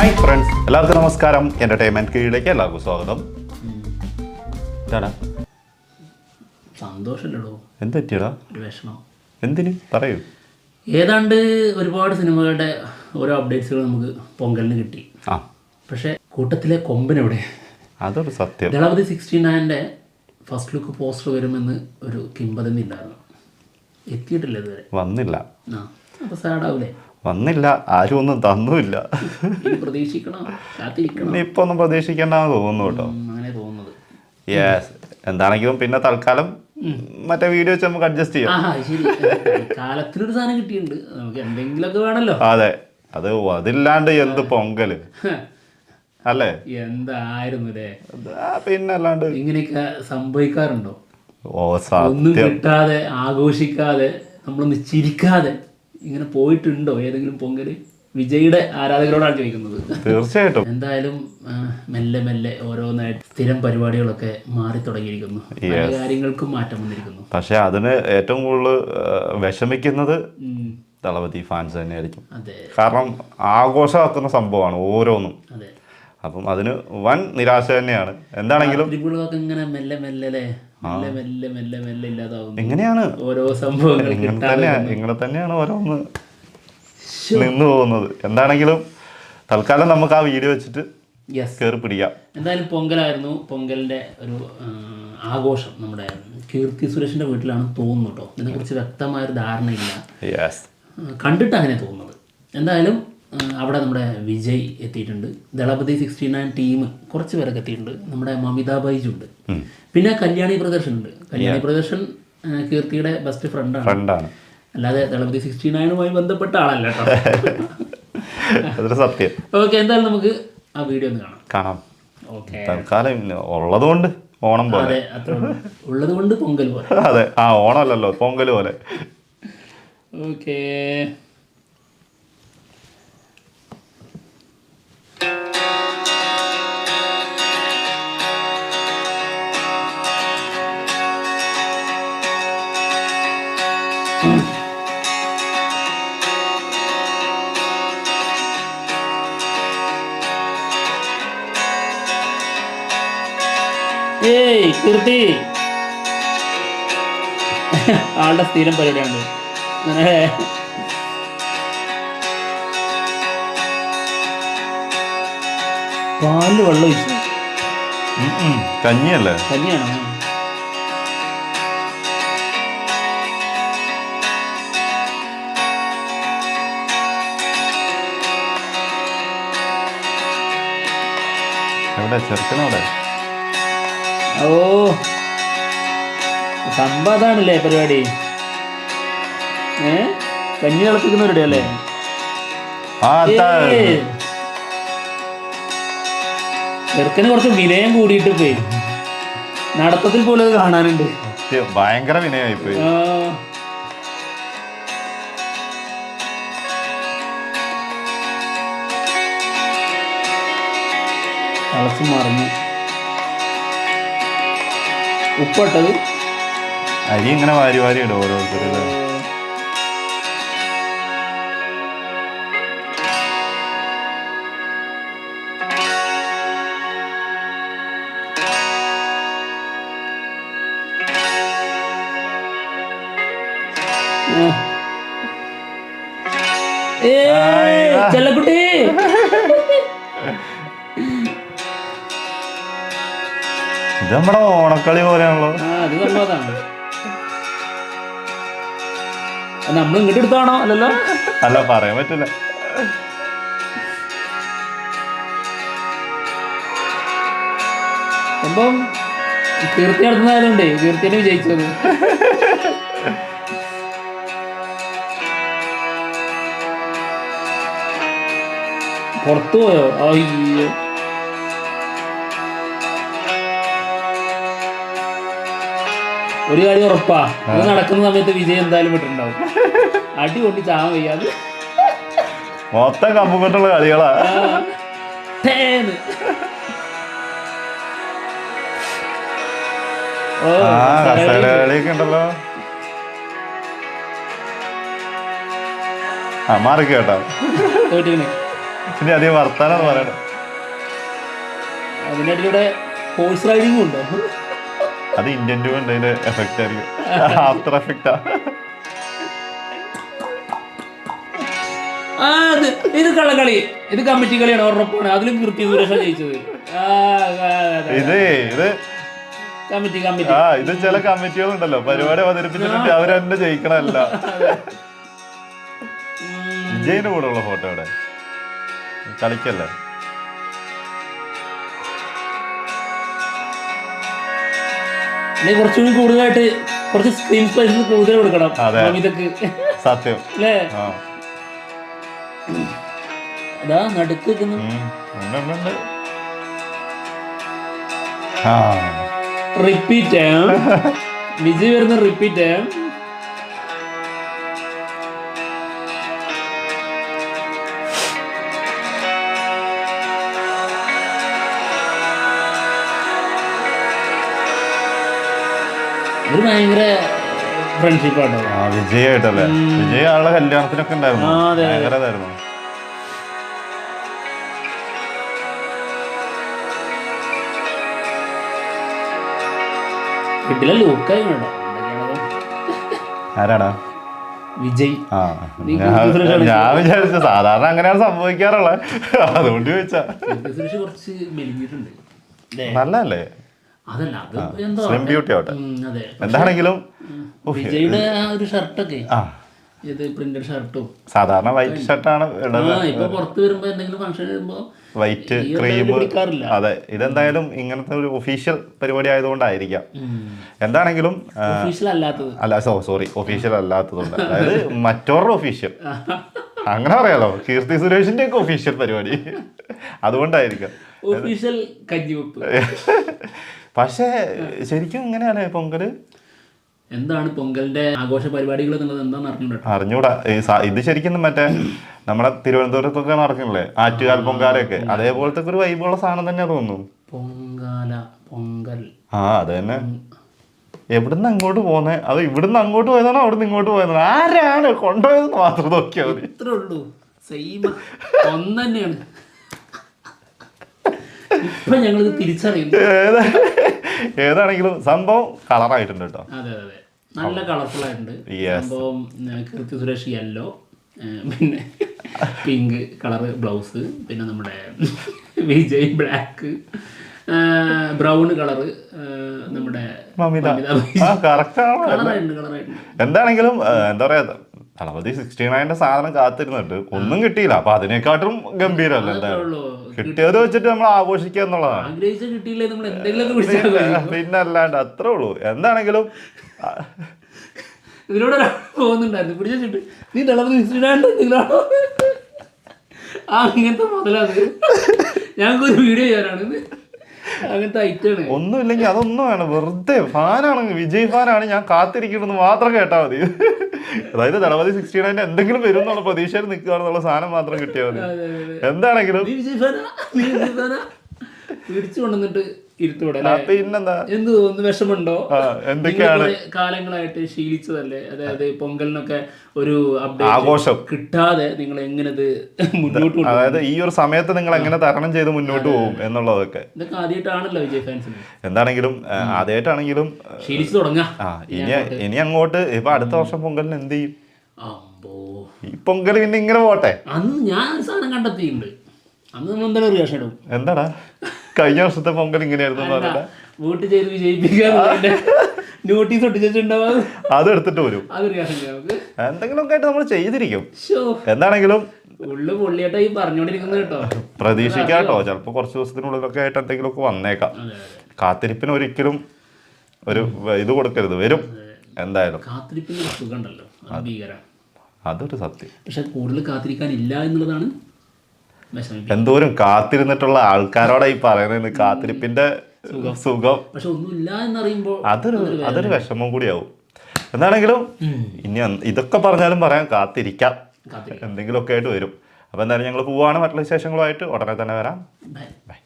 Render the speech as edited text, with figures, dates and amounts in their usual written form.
Hi friends, എല്ലാവർക്കും നമസ്കാരം. Entertainment കീഴിലേക്ക് എല്ലാവർക്കും സ്വാഗതം. എന്താണ് സന്തോഷമില്ലടോ? എന്ത് പറ്റിയടാ? ഒരു വിഷമം. എന്തിന് പറയൂ. ഏതാണ്ട് ഒരുപാട് സിനിമകളുടെ ഓരോ അപ്ഡേറ്റ്സുകൾ നമുക്ക് പൊങ്കലിന് കിട്ടി. പക്ഷേ കൂട്ടത്തിലെ കൊമ്പനെവിടെ? അതൊരു സത്യം. ദളപതി 69-ൻ്റെ ഫസ്റ്റ് ലുക്ക് പോസ്റ്റർ വരുമെന്ന് ഒരു കിംവദന്തി ഉണ്ടായിരുന്നു. എത്തിയിട്ടില്ല ഇതുവരെ. വന്നില്ല. അപ്പോൾ സാഡാവൂലേ? വന്നില്ല, ആരും ഒന്നും തന്നുമില്ല. പ്രതീക്ഷിക്കണം, കാത്തിരിക്കണം. ഇപ്പൊ ഒന്നും പ്രതീക്ഷിക്കേണ്ടെന്ന് തോന്നുന്നു കേട്ടോ. അങ്ങനെ തോന്നുന്നത്. യെസ്, എന്താണെങ്കിലും പിന്നെ തൽക്കാലം മറ്റേ വീഡിയോ വെച്ച് നമുക്ക് അഡ്ജസ്റ്റ് ചെയ്യാം. ശരി, കാലത്തിനൊരു സാധനം കിട്ടിയിട്ടുണ്ട്, നമുക്ക് എന്തെങ്കിലുമൊക്കെ വേണമല്ലോ. അതെ, അതില്ലാണ്ട് എന്ത് പൊങ്കല് അല്ലേ? എന്തായിരുന്നു അല്ലേ? പിന്നെ അല്ലാണ്ട് ഇങ്ങനെയൊക്കെ സംഭവിക്കാറുണ്ടോ? ഒന്നും സത്യം. കിട്ടാതെ ആഘോഷിക്കാതെ നമ്മളൊന്ന് ചിരിക്കാതെ ഇങ്ങനെ പോയിട്ടുണ്ടോ ഏതെങ്കിലും പൊങ്കല്? വിജയുടെ ആരാധകരോടാണ് ചോദിക്കുന്നത്. തീർച്ചയായിട്ടും. എന്തായാലും മെല്ലെ മെല്ലെ ഓരോന്നായിട്ട് സ്ഥിരം പരിപാടികളൊക്കെ മാറി തുടങ്ങിയിരിക്കുന്നു. പല കാര്യങ്ങൾക്കും മാറ്റം വന്നിരിക്കുന്നു. പക്ഷെ അതിന് ഏറ്റവും കൂടുതൽ വിഷമിക്കുന്നത് ദളപതി ഫാൻസ് തന്നെയായിരിക്കും. കാരണം ആഘോഷമാക്കുന്ന സംഭവമാണ് ഓരോന്നും. അപ്പം അതിന് വൻ നിരാശ തന്നെയാണ്. എന്താണെങ്കിലും ഇങ്ങനെ മെല്ലെ മെല്ലെ മെല്ലെ മെല്ലെ മെല്ലെ ഇല്ലാതാവുന്നു. എങ്ങനെയാണ് ഓരോ സംഭവങ്ങൾ ഇങ്ങനെ തന്നെയാണ് ഓരോന്ന് നിന്ന് പോകുന്നത്. എന്താണെങ്കിലും തൽക്കാലം നമുക്ക് ആ വീഡിയോ വെച്ചിട്ട് കയറി പിടിക്കാം. എന്തായാലും പൊങ്കലായിരുന്നു. പൊങ്കലിന്റെ ഒരു ആഘോഷം നമ്മുടെ കീർത്തി സുരേഷിന്റെ വീട്ടിലാണ് തോന്നുന്നു കേട്ടോ. ഇതിനെക്കുറിച്ച് വ്യക്തമായൊരു ധാരണയില്ല, കണ്ടിട്ട് അങ്ങനെ തോന്നുന്നത്. എന്തായാലും അവിടെ നമ്മുടെ വിജയ് എത്തിയിട്ടുണ്ട്. ദളപതി 69 ടീം കുറച്ച് പേരൊക്കെ എത്തിയിട്ടുണ്ട്. നമ്മുടെ മമിത ബൈജു ഉണ്ട്. പിന്നെ കല്യാണി പ്രദർശൻ ഉണ്ട്. കല്യാണി പ്രദർശൻ കീർത്തിയുടെ ബെസ്റ്റ് ഫ്രണ്ടാണ്, അല്ലാതെ ദളപതി 69-മായി ബന്ധപ്പെട്ട ആളല്ല കേട്ടോ. സത്യം. ഓക്കെ, എന്തായാലും നമുക്ക് ആ വീഡിയോ ഒന്ന് കാണാം. ഓക്കെ, തൽക്കാലം ഉള്ളതുകൊണ്ട് ഓണം പോലെ, ഉള്ളത് കൊണ്ട് പൊങ്കൽ പോലെ. അതെ, ഓണം അല്ലല്ലോ, പൊങ്കൽ പോലെ. ഓക്കേ, ഏയ് കീർത്തി, ആളുടെ സ്ഥിരം പരിപാടിയാണ്. പാലില് വെള്ളം ഒഴിച്ചു. കഞ്ഞിയല്ലേ? കഞ്ഞിയാണോ? എവിടെ ചെറുക്കനവിടെ? ഓ, സംഭവം അതാണല്ലേ പരിപാടി. കഞ്ഞി തിളപ്പിക്കുന്നവരുടെ അല്ലേ? ചെറുക്കന് കുറച്ച് വിനയം കൂടിയിട്ട് പോയി. നടത്തത്തിൽ പോലും അത് കാണാനുണ്ട്. ഭയങ്കര വിനയമായി പോയി. തിളച്ചു മറിഞ്ഞു. ഉപ്പിട്ടത് അരി ഇങ്ങനെ വാരി വാരി ഇടും ഓരോരുത്തർ. ചെല്ലക്കുട്ടി, ഇത് നമ്മുടെ ഓണക്കളി പോലെയാണല്ലോ. അത് സംഭവതാണ്. നമ്മൾ ഇങ്ങോട്ട് എടുത്താണോ? അല്ലല്ലോ. അല്ല, പറയാൻ പറ്റില്ല. സംഭവം കീർത്തി നടത്തുന്നതായതുകൊണ്ടേ കീർത്തിനെ വിജയിച്ചത്. പുറത്തു പോയോ? അയ്യോ, ഒരു കാര്യം ഉറപ്പാ, ഇത് നടക്കുന്ന സമയത്ത് വിജയ് എന്തായാലും വിട്ടിട്ടുണ്ടാവും. അടി കൊണ്ടി ചാവാൻ വയ്യാതെ മൊത്തം കമ്പുകൊണ്ടുള്ള കളികളാ. കളിയൊക്കെ ഉണ്ടല്ലോ. മാറി കേട്ടോ. ഇനി അധികം വർത്താനം പറയണം. അതിനിടെ ഹോഴ്സ് റൈഡിങ്ങും ഉണ്ടോ? അത് ഇന്ത്യൻ ടൂ അതിന്റെ എഫക്റ്റ് ആയിരിക്കും, ആഫ്റ്റർ എഫക്റ്റാ. ഇത് കള്ളക്കളി, ഇത് കമ്മിറ്റി കളിയാണ്, ഉറപ്പാണ്. അതിലും കീർത്തി സുരേഷ ജയിച്ചത്. ഇത് ഇത് ചില കമ്മിറ്റികളുണ്ടല്ലോ പരിപാടി അവതരിപ്പിച്ചിട്ട് അവരെന്നെ ജയിക്കണമല്ല. വിജയിന്റെ കൂടെ ഉള്ള ഫോട്ടോ ഇവിടെ കളിക്കല്ലേ. കുറച്ചുകൂടി കൂടുതലായിട്ട് കുറച്ച് സ്ക്രീൻ സ്പേസ് കൂടുതൽ കൊടുക്കണം. ഇതൊക്കെ സത്യം അല്ലേ? അതാ നടുക്ക് റിപ്പീറ്റ് വിജയ് വരുന്ന റിപ്പീറ്റ്. ഒരു ഭയങ്കര ഫ്രണ്ട്ഷിപ്പാണ് വിജയായിട്ടല്ലേ. വിജയ് ആളുടെ കല്യാണത്തിനൊക്കെ ഉണ്ടായിരുന്നു, ഭയങ്കര ഇതായിരുന്നു. ആരാടാ? വിജയ്. ഞാൻ വിചാരിച്ചു സാധാരണ അങ്ങനെയാണ് സംഭവിക്കാറുള്ളത്, അതുകൊണ്ട് ചോദിച്ചാ. നല്ലല്ലേ? സ്ലിം ബ്യൂട്ടി ആവട്ടെ. എന്താണെങ്കിലും വിജയുടെ ഒരു ഷർട്ടൊക്കെ പ്രിന്റഡ് ഷർട്ടും സാധാരണ വൈറ്റ് ഷർട്ടാണ് ഇപ്പൊ പുറത്ത് വരുമ്പോ എന്തെങ്കിലും ഫംഗ്ഷൻ വരുമ്പോ വൈറ്റ് ക്രീം. അതെ, ഇതെന്തായാലും ഇങ്ങനത്തെ ഒരു ഒഫീഷ്യൽ പരിപാടി ആയതുകൊണ്ടായിരിക്കാം. എന്താണെങ്കിലും ഒഫീഷ്യൽ അല്ലാത്തതുകൊണ്ട്, അതായത് മറ്റവരുടെ ഒഫീഷ്യൽ അങ്ങനെ പറയാലോ, കീർത്തി സുരേഷിന്റെ ഒക്കെ ഒഫീഷ്യൽ പരിപാടി അതുകൊണ്ടായിരിക്കാം. പക്ഷേ ശരിക്കും ഇങ്ങനെയാണ് പൊങ്കല്. എന്താണ് പൊങ്കലിന്റെ ആഘോഷ പരിപാടികൾ എന്നുള്ളത് എന്താണെന്ന് അറിഞ്ഞൂടാ. ഇത് ശരിക്കും മറ്റേ നമ്മുടെ തിരുവനന്തപുരത്തൊക്കെ നടക്കണില്ലേ ആറ്റുകാൽ പൊങ്കാലയൊക്കെ, അതേപോലത്തെ ഒരു വൈബുള്ള സാധനം തന്നെ തോന്നുന്നു. പൊങ്കൽ അത് തന്നെ. എവിടുന്ന് അങ്ങോട്ട് പോന്നെ, അത് ഇവിടുന്ന് അങ്ങോട്ട് പോയതാണോ അവിടുന്ന് ഇങ്ങോട്ട് പോയതാണോ, ആരാണ് കൊണ്ടുപോയതെന്ന് മാത്രം നോക്കിയാൽ മതി. ഇത്രേ ഉള്ളൂ, ഒന്ന് തന്നെയാണ്. ഇപ്പൊ ഞങ്ങളിത് തിരിച്ചറിയുന്നു. ഏതാണെങ്കിലും സംഭവം കളറായിട്ടുണ്ട് കേട്ടോ. അതെ അതെ, നല്ല കളർഫുൾ ആയിട്ടുണ്ട് സംഭവം. കീർത്തി സുരേഷ് യെല്ലോ, പിന്നെ പിങ്ക് കളർ ബ്ലൗസ്, പിന്നെ നമ്മുടെ വിജയ് ബ്ലാക്ക്, ബ്രൗൺ കളറ് നമ്മുടെ എന്താണെങ്കിലും എന്താ പറയാ, തളപതി 69 സാധനം കാത്തിരുന്നിട്ട് ഒന്നും കിട്ടിയില്ല. അപ്പൊ അതിനെക്കാട്ടും ഗംഭീരല്ല എന്തായാലും കിട്ടിയത് വെച്ചിട്ട് നമ്മൾ ആഘോഷിക്കുക എന്നുള്ളതാണ്. പിന്നെ അല്ലാണ്ട് അത്രേ ഉള്ളൂ. എന്താണെങ്കിലും ഇതിലൂടെ പോകുന്നുണ്ടായിരുന്നു പിടിച്ചിട്ട് നീ തളപതി 69 ഇങ്ങനത്തെ മുതലാണ് ഞങ്ങൾക്കൊരു വീഡിയോ ചെയ്യാനാണ്. അങ്ങനത്തെ ഐറ്റാണ്. ഒന്നുമില്ലെങ്കിൽ അതൊന്നും വേണം, വെറുതെ ഫാനാണെങ്കിൽ വിജയ് ഫാനാണ് ഞാൻ കാത്തിരിക്കണമെന്ന് മാത്രം കേട്ടാൽ മതി. അതായത് തളപതി 69 എന്തെങ്കിലും വരും എന്നുള്ള പ്രതീക്ഷയിൽ നിൽക്കുകയാണെന്നുള്ള സാധനം മാത്രം കിട്ടിയാൽ മതി. എന്താണെങ്കിലും പിടിച്ചു കൊണ്ടുവന്നിട്ട് പിന്നെന്താ എന്ത് തോന്നുന്നു, വിഷമുണ്ടോ? എന്തൊക്കെയാണ് കാലങ്ങളായിട്ട് ശീലിച്ചതല്ലേ, അതായത് പൊങ്കലിനൊക്കെ ഒരു ആഘോഷം കിട്ടാതെ നിങ്ങൾ എങ്ങനെ മുന്നോട്ട്, അതായത് ഈ ഒരു സമയത്ത് നിങ്ങൾ എങ്ങനെ തരണം ചെയ്ത് മുന്നോട്ട് പോകും എന്നുള്ളതൊക്കെ. ഇതൊക്കെ ആദ്യമായിട്ടാണല്ലോ വിജയ് ഫാൻസിന്. എന്താണെങ്കിലും ആദ്യമായിട്ടാണെങ്കിലും ശീലിച്ചു തുടങ്ങാം. ഇനി അങ്ങോട്ട് ഇപ്പൊ അടുത്ത വർഷം പൊങ്കലിന് എന്ത് ചെയ്യും? ഈ പൊങ്കൽ പിന്നെ ഇങ്ങനെ പോട്ടെ. അന്ന് ഞാൻ സാധനം കണ്ടെത്തിയിട്ടുണ്ട്. അന്ന് നമ്മൾ എന്താണ് റിയാക്ഷൻ ഇടും? എന്താടാ കഴിഞ്ഞ വർഷത്തെ പൊങ്കൽ ഇങ്ങനെയായിരുന്നു വോട്ട് ചെയ്ത് വിജയിപ്പിക്കാൻ നോട്ടീസ് ഒട്ടിച്ചിട്ടുണ്ടാവും, അത് എടുത്തിട്ട് വരും. അത് റിയാക്ഷൻ എന്തെങ്കിലും ഒക്കെ ആയിട്ട് നമ്മൾ ചെയ്തിരിക്കും. എന്താണെങ്കിലും ഉള്ളു പൊള്ളിയായിട്ടായി പറഞ്ഞോണ്ടിരിക്കുന്നത് കേട്ടോ. പ്രതീക്ഷിക്കാട്ടോ, ചിലപ്പോ കുറച്ച് ദിവസത്തിനുള്ളിലൊക്കെ ആയിട്ട് എന്തെങ്കിലും ഒക്കെ വന്നേക്കാം. കാത്തിരിപ്പിന് ഒരിക്കലും ഒരു ഇത് കൊടുക്കരുത്, വരും എന്തായാലും. കാത്തിരിപ്പിന് സുഖം ഉണ്ടല്ലോ, അതൊരു സത്യം. പക്ഷെ കൂടുതൽ കാത്തിരിക്കാനില്ല എന്നുള്ളതാണ്. എന്തോരം കാത്തിരുന്നിട്ടുള്ള ആൾക്കാരോടായി പറയുന്നത് കാത്തിരിപ്പിന്റെ സുഖം. പക്ഷെ ഒന്നുമില്ല എന്നറിയുമ്പോൾ അതൊരു വിഷമം കൂടിയാവും. എന്താണെങ്കിലും ഇനി ഇതൊക്കെ പറഞ്ഞാലും പറയാം, കാത്തിരിക്കാം, എന്തെങ്കിലുമൊക്കെ ആയിട്ട് വരും. അപ്പൊ എന്തായാലും ഞങ്ങൾ പോവാണ്. മറ്റുള്ള വിശേഷങ്ങളുമായിട്ട് ഉടനെ തന്നെ വരാം. ബൈ.